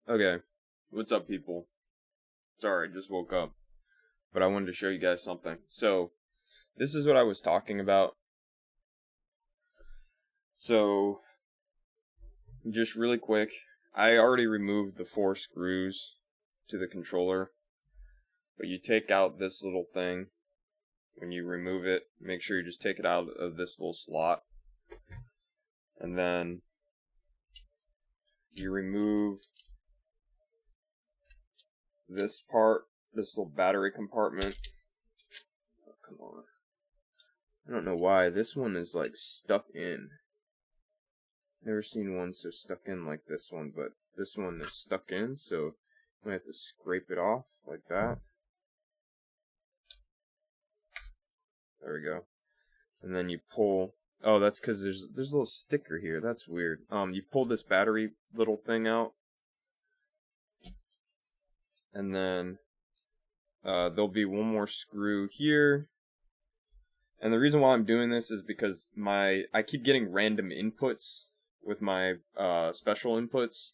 Okay, what's up, people? Sorry, I just woke up, but I wanted to show you guys something. So, this is what I was talking about. So, just really quick, I already removed the 4 screws to the controller, but you take out this little thing. When you remove it, make sure you just take it out of this little slot, and then you remove this part, this little battery compartment. Oh, come on. I don't know why. This one is like stuck in. Never seen one so stuck in like this one, but this one is stuck in, so I'm gonna have to scrape it off like that. There we go. And then you pull. Oh, that's because there's a little sticker here. That's weird. You pull this battery little thing out, and then there'll be one more screw here. And the reason why I'm doing this is because I keep getting random inputs with my special inputs.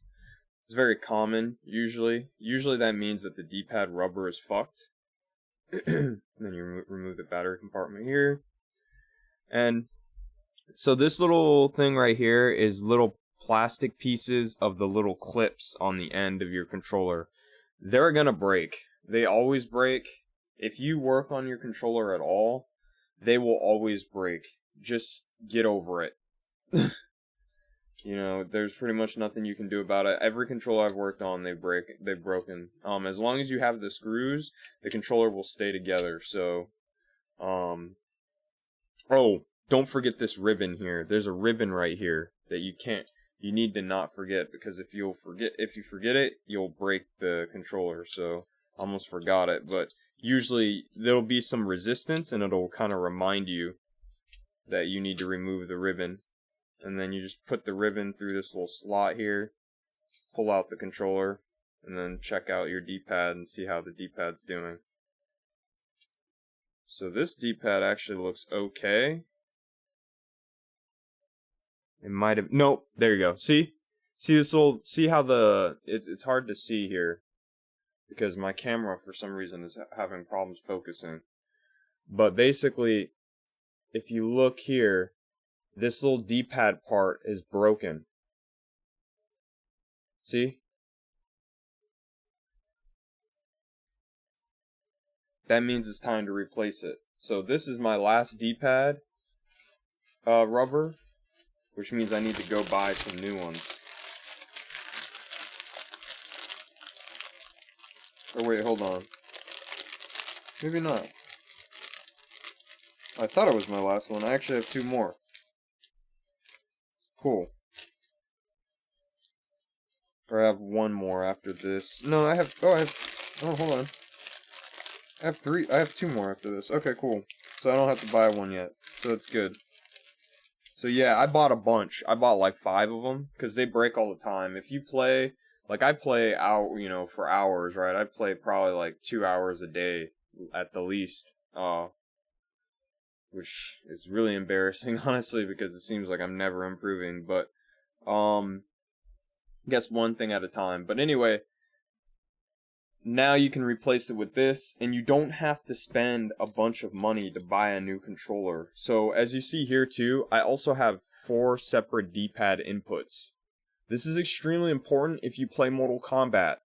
It's very common, usually. Usually that means that the D-pad rubber is fucked. And then you remove the battery compartment here. And so this little thing right here is little plastic pieces of the little clips on the end of your controller. They're gonna break. They always break. If you work on your controller at all, they will always break. Just get over it. You know, there's pretty much nothing you can do about it. Every controller I've worked on, they've broken. As long as you have the screws, the controller will stay together. So, oh, don't forget this ribbon here. There's a ribbon right here that you need to not forget, because if you forget it, you'll break the controller. So, I almost forgot it, but usually there'll be some resistance and it'll kind of remind you that you need to remove the ribbon. And then you just put the ribbon through this little slot here, pull out the controller, and then check out your D-pad and see how the D-pad's doing. So this D-pad actually looks okay. It might have, nope, there you go. See how it's hard to see here because my camera for some reason is having problems focusing. But basically, if you look here, this little D-pad part is broken. See? That means it's time to replace it. So this is my last D-pad rubber, which means I need to go buy some new ones. Or wait, hold on. Maybe not. I thought it was my last one. I actually have 2 more. Cool. Or I have 1 more after this. No, I have, oh, hold on. I have 2 more after this. Okay, cool. So I don't have to buy one yet. So that's good. So yeah, I bought a bunch. I bought like 5 of them, because they break all the time. If you play, like I play out, for hours, right? I play probably like 2 hours a day at the least. Which is really embarrassing, honestly, because it seems like I'm never improving, but, I guess one thing at a time. But anyway, now you can replace it with this, and you don't have to spend a bunch of money to buy a new controller. So, as you see here too, I also have 4 separate D-pad inputs. This is extremely important if you play Mortal Kombat.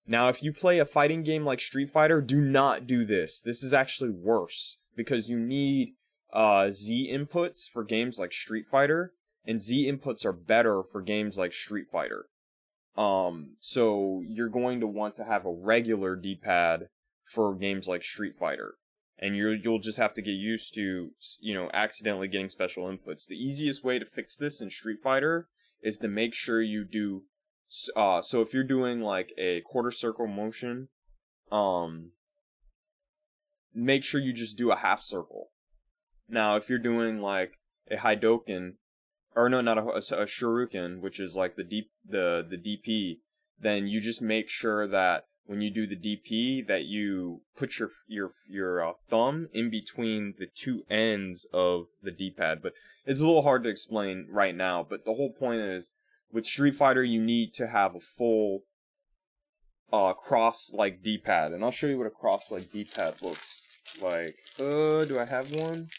Now, if you play a fighting game like Street Fighter, do not do this. This is actually worse, because you need Z inputs for games like Street Fighter, and Z inputs are better for games like Street Fighter. So you're going to want to have a regular D-pad for games like Street Fighter, and you'll just have to get used to, accidentally getting special inputs. The easiest way to fix this in Street Fighter is to make sure you do, so if you're doing like a quarter circle motion, make sure you just do a half circle. Now, if you're doing like a Hadouken, or no, not a Shuriken, which is like the DP, then you just make sure that when you do the DP, that you put your thumb in between the 2 ends of the D-pad. But it's a little hard to explain right now. But the whole point is, with Street Fighter, you need to have a full cross-like D-pad, and I'll show you what a cross-like D-pad looks like. Do I have one?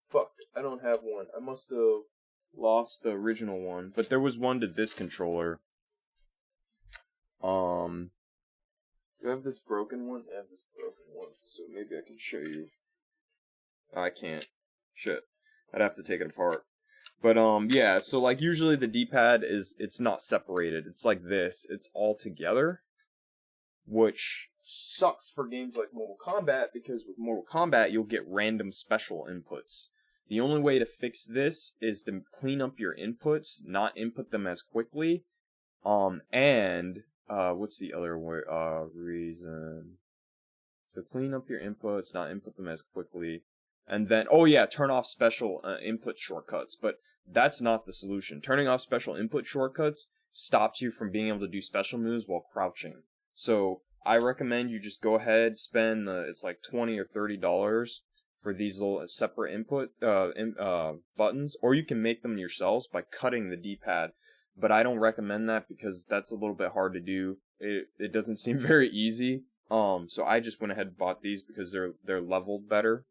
Fuck, I don't have one. I must have lost the original one, but there was one to this controller. Do I have this broken one? I have this broken one, so maybe I can show you. I can't. Shit. I'd have to take it apart. But, yeah, so, like, usually the D-pad it's not separated. It's like this. It's all together, which sucks for games like Mortal Kombat, because with Mortal Kombat, you'll get random special inputs. The only way to fix this is to clean up your inputs, not input them as quickly, and, what's the other way, reason? So clean up your inputs, not input them as quickly. And then, oh yeah, turn off special input shortcuts. But that's not the solution. Turning off special input shortcuts stops you from being able to do special moves while crouching. So I recommend you just go ahead, spend it's like $20 or $30 for these little separate input buttons, or you can make them yourselves by cutting the D-pad. But I don't recommend that because that's a little bit hard to do. It doesn't seem very easy. So I just went ahead and bought these because they're leveled better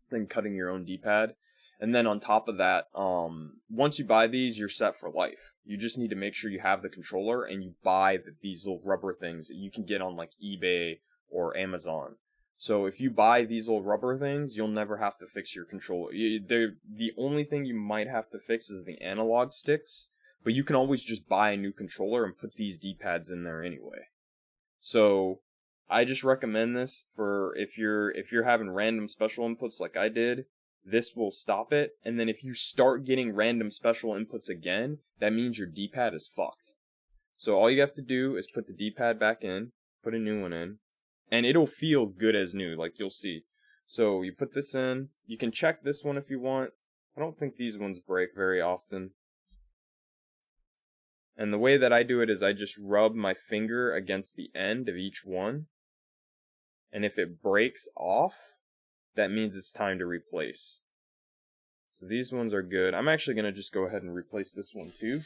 than cutting your own D-pad. And then on top of that, once you buy these, you're set for life. You just need to make sure you have the controller and you buy these little rubber things that you can get on like eBay or Amazon. So if you buy these little rubber things, you'll never have to fix your controller. The only thing you might have to fix is the analog sticks, but you can always just buy a new controller and put these D-pads in there anyway. So I just recommend this for if you're having random special inputs like I did. This will stop it, and then if you start getting random special inputs again, that means your D-pad is fucked. So all you have to do is put the D-pad back in, put a new one in, and it'll feel good as new, like you'll see. So you put this in, you can check this one if you want. I don't think these ones break very often. And the way that I do it is I just rub my finger against the end of each one. And if it breaks off, that means it's time to replace. So these ones are good. I'm actually going to just go ahead and replace this one too.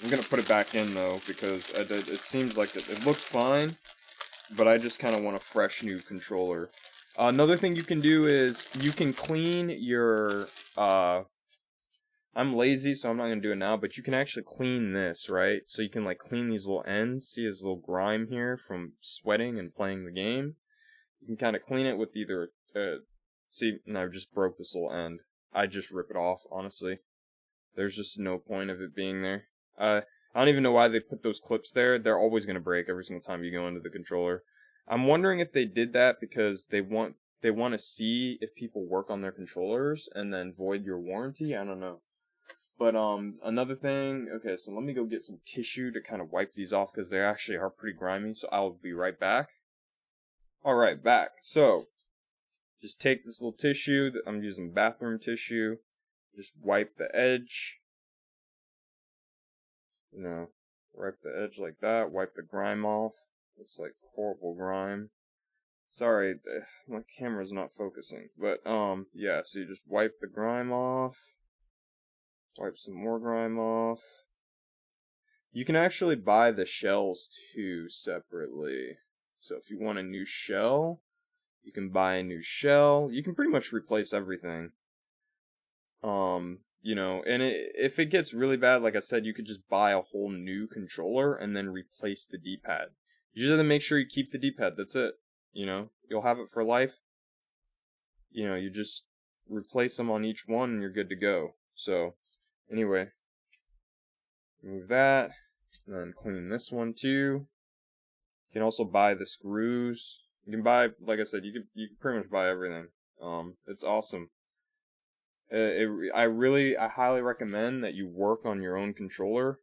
I'm going to put it back in though, because it seems like it looks fine, but I just kind of want a fresh new controller. Another thing you can do is you can clean your... I'm lazy, so I'm not going to do it now, but you can actually clean this, right? So you can, like, clean these little ends. See his little grime here from sweating and playing the game? You can kind of clean it with either, see, and I just broke this little end. I just rip it off, honestly. There's just no point of it being there. I don't even know why they put those clips there. They're always going to break every single time you go into the controller. I'm wondering if they did that because they want to see if people work on their controllers and then void your warranty. I don't know. But, another thing, okay, so let me go get some tissue to kind of wipe these off, because they actually are pretty grimy, so I'll be right back. Alright, back. So, just take this little tissue, I'm using bathroom tissue, just wipe the edge. You know, wipe the edge like that, wipe the grime off. It's like horrible grime. Sorry, my camera's not focusing, but, yeah, so you just wipe the grime off. Wipe some more grime off. You can actually buy the shells too separately. So if you want a new shell, you can buy a new shell. You can pretty much replace everything. You know, and if it gets really bad, like I said, you could just buy a whole new controller and then replace the D-pad. You just have to make sure you keep the D-pad. That's it. You know, you'll have it for life. You know, you just replace them on each one and you're good to go. So anyway, remove that, and then clean this one too. You can also buy the screws. You can buy, like I said, you can pretty much buy everything. It's awesome. I highly recommend that you work on your own controller,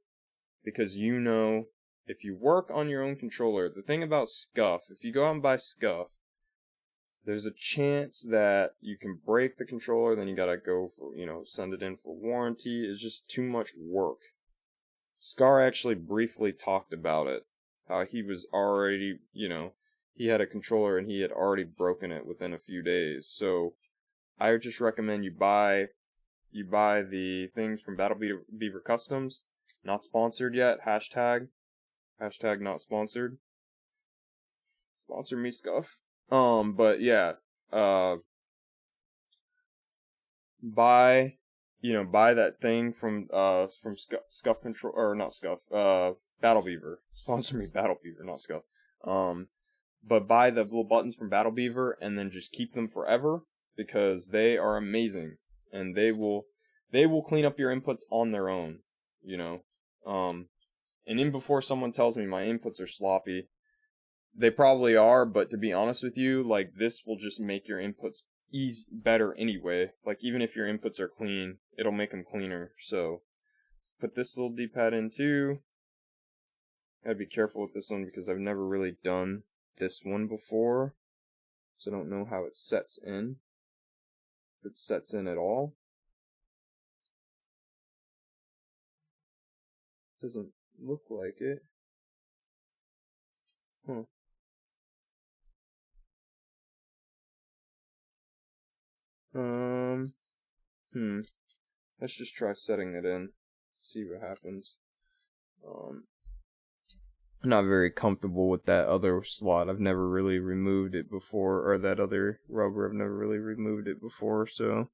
because you know, if you work on your own controller, the thing about scuff, if you go out and buy scuff, there's a chance that you can break the controller, then you gotta go for, you know, send it in for warranty. It's just too much work. Scar actually briefly talked about it. How he was already, you know, he had a controller and he had already broken it within a few days. So I just recommend you buy the things from Battle Beaver Customs. Not sponsored yet. Hashtag not sponsored. Sponsor me, Scuff. But yeah, buy that thing from Scuff Control, or not Scuff, Battle Beaver. Sponsor me, Battle Beaver, not Scuff. But buy the little buttons from Battle Beaver and then just keep them forever, because they are amazing and they will clean up your inputs on their own, and even before someone tells me my inputs are sloppy, they probably are, but to be honest with you, like, this will just make your inputs better anyway. Like, even if your inputs are clean, it'll make them cleaner. So put this little D-pad in too. Gotta be careful with this one because I've never really done this one before, so I don't know how it sets in, if it sets in at all. Doesn't look like it. Huh. Let's just try setting it in. See what happens. I'm not very comfortable with that other slot. I've never really removed it before, or that other rubber. I've never really removed it before, so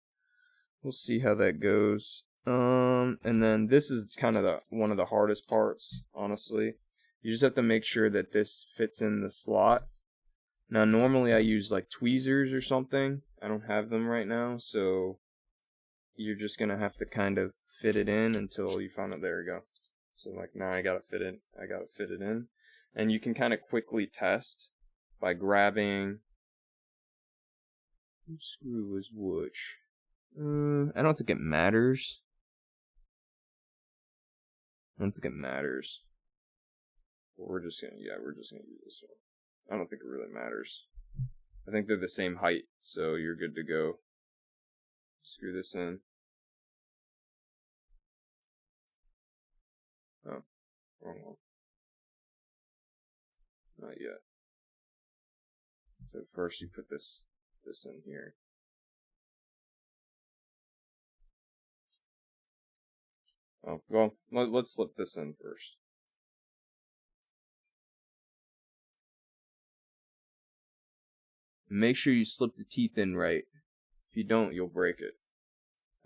we'll see how that goes. And then this is kind of one of the hardest parts, honestly. You just have to make sure that this fits in the slot. Now, normally I use like tweezers or something. I don't have them right now, so you're just gonna have to kind of fit it in until you find it. There we go. So like now I gotta fit it in, and you can kind of quickly test by grabbing. Which screw is which? I don't think it matters. But we're just gonna use this one. I don't think it really matters. I think they're the same height, so you're good to go. Screw this in. Oh, wrong one. Not yet. So first you put this in here. Oh, well, let's slip this in first. Make sure you slip the teeth in right. If you don't, you'll break it.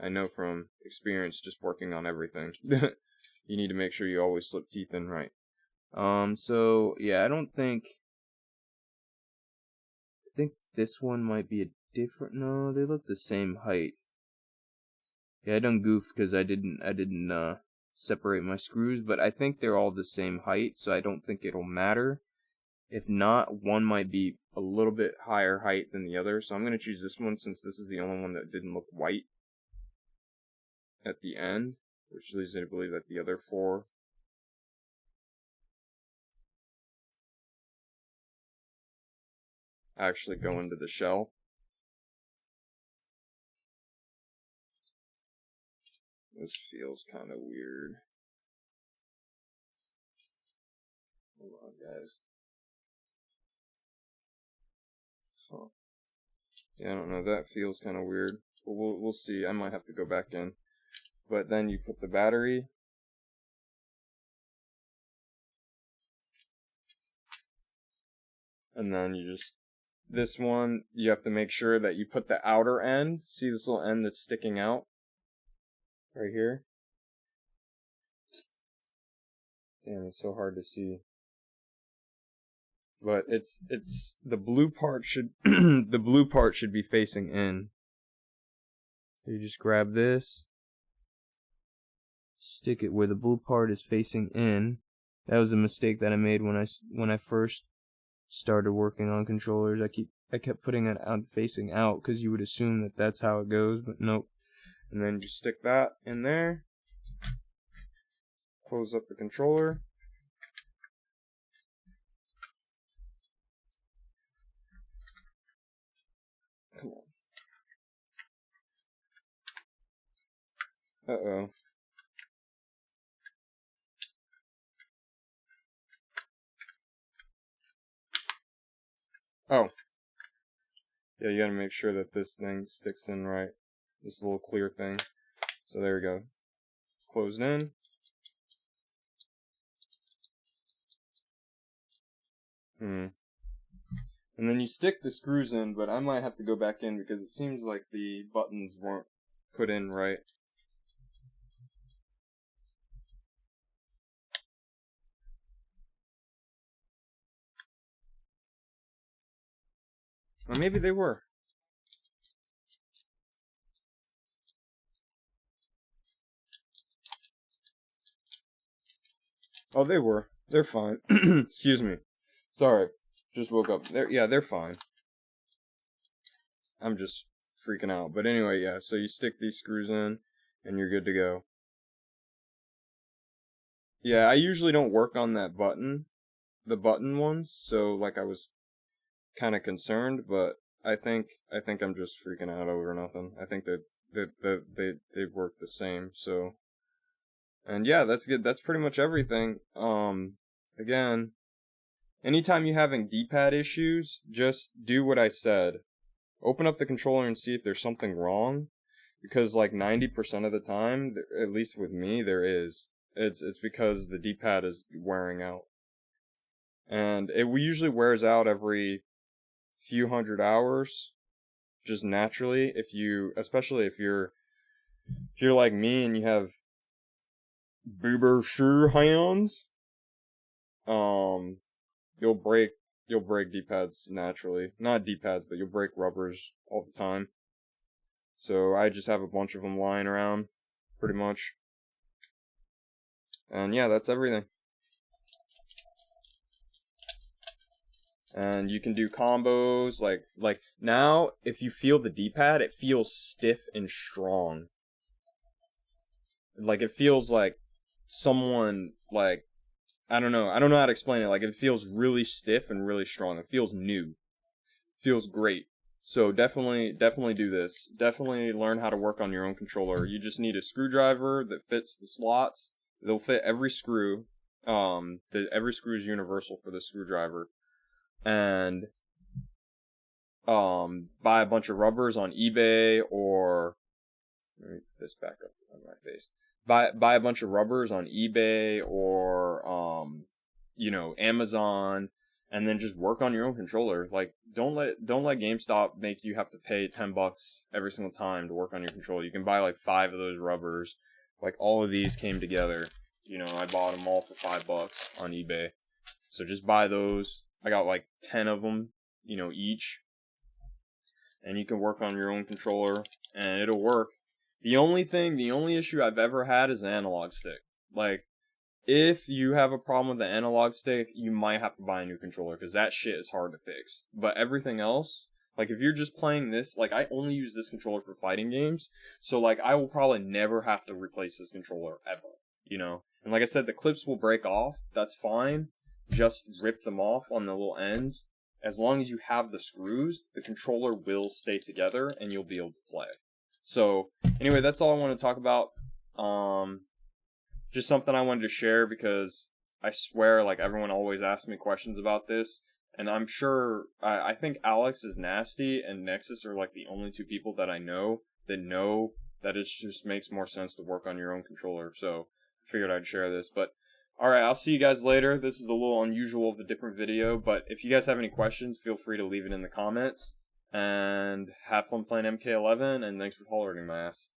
I know from experience just working on everything. You need to make sure you always slip teeth in right. So yeah, I think this one might be a different. No, they look the same height. Yeah, I done goofed because I didn't separate my screws, but I think they're all the same height, so I don't think it'll matter. If not, one might be a little bit higher height than the other, so I'm going to choose this one since this is the only one that didn't look white at the end, which leads me to believe that the other four actually go into the shell. This feels kind of weird. Hold on, guys. Huh. Yeah, I don't know. That feels kind of weird. But we'll see. I might have to go back in. But then you put the battery. And then you just... This one, you have to make sure that you put the outer end. See this little end that's sticking out? Right here. Damn, it's so hard to see. But it's the blue part should the blue part should be facing in. So you just grab this, stick it where the blue part is facing in. That was a mistake that I made when I first started working on controllers. I kept putting it out facing out because you would assume that that's how it goes, but nope. And then you stick that in there. Close up the controller. Come on. Uh-oh. Oh. Yeah, you gotta make sure that this thing sticks in right. This little clear thing. So there we go. Closed in. Hmm. And then you stick the screws in, but I might have to go back in because it seems like the buttons weren't put in right. Or maybe they were. Oh, they were. They're fine. Excuse me. Sorry. Just woke up. They're fine. I'm just freaking out. But anyway, yeah, so you stick these screws in and you're good to go. Yeah, I usually don't work on that button, the button ones, so like I was kind of concerned, but I think I'm just freaking out over nothing. I think that they work the same. So, and yeah, that's good. That's pretty much everything. Again, anytime you're having D-pad issues, just do what I said. Open up the controller and see if there's something wrong, because like 90% of the time, at least with me, there is. It's because the D-pad is wearing out, and it usually wears out every few hundred hours, just naturally. Especially if you're like me and you have Boober Hounds, um, you'll break D-pads naturally. Not D-pads, but you'll break rubbers all the time. So I just have a bunch of them lying around, pretty much. And yeah, that's everything. And you can do combos, like now, if you feel the D-pad, it feels stiff and strong. Like, it feels like someone, like, I don't know how to explain it. Like, it feels really stiff and really strong. It feels new. Feels great. So definitely do this. Definitely learn how to work on your own controller. You just need a screwdriver that fits the slots. They'll fit every screw. Every screw is universal for the screwdriver. And buy a bunch of rubbers on eBay, or let me put this back up on my face. Buy a bunch of rubbers on eBay or Amazon, and then just work on your own controller. Like, don't let GameStop make you have to pay $10 every single time to work on your controller. You can buy like 5 of those rubbers. Like, all of these came together. I bought them all for $5 on eBay. So just buy those. I got like 10 of them, each. And you can work on your own controller, and it'll work. The only issue I've ever had is the analog stick. Like, if you have a problem with the analog stick, you might have to buy a new controller, because that shit is hard to fix. But everything else, like, if you're just playing this, like, I only use this controller for fighting games, so, like, I will probably never have to replace this controller, ever, And like I said, the clips will break off, that's fine. Just rip them off on the little ends. As long as you have the screws, the controller will stay together, and you'll be able to play. So, anyway, that's all I want to talk about. Just something I wanted to share, because I swear, like, everyone always asks me questions about this, and I'm sure, I think Alex is nasty, and Nexus are, like, the only 2 people that I know that it just makes more sense to work on your own controller, so I figured I'd share this. But alright, I'll see you guys later. This is a little unusual of a different video, but if you guys have any questions, feel free to leave it in the comments. And have fun playing MK11, and thanks for tolerating my ass.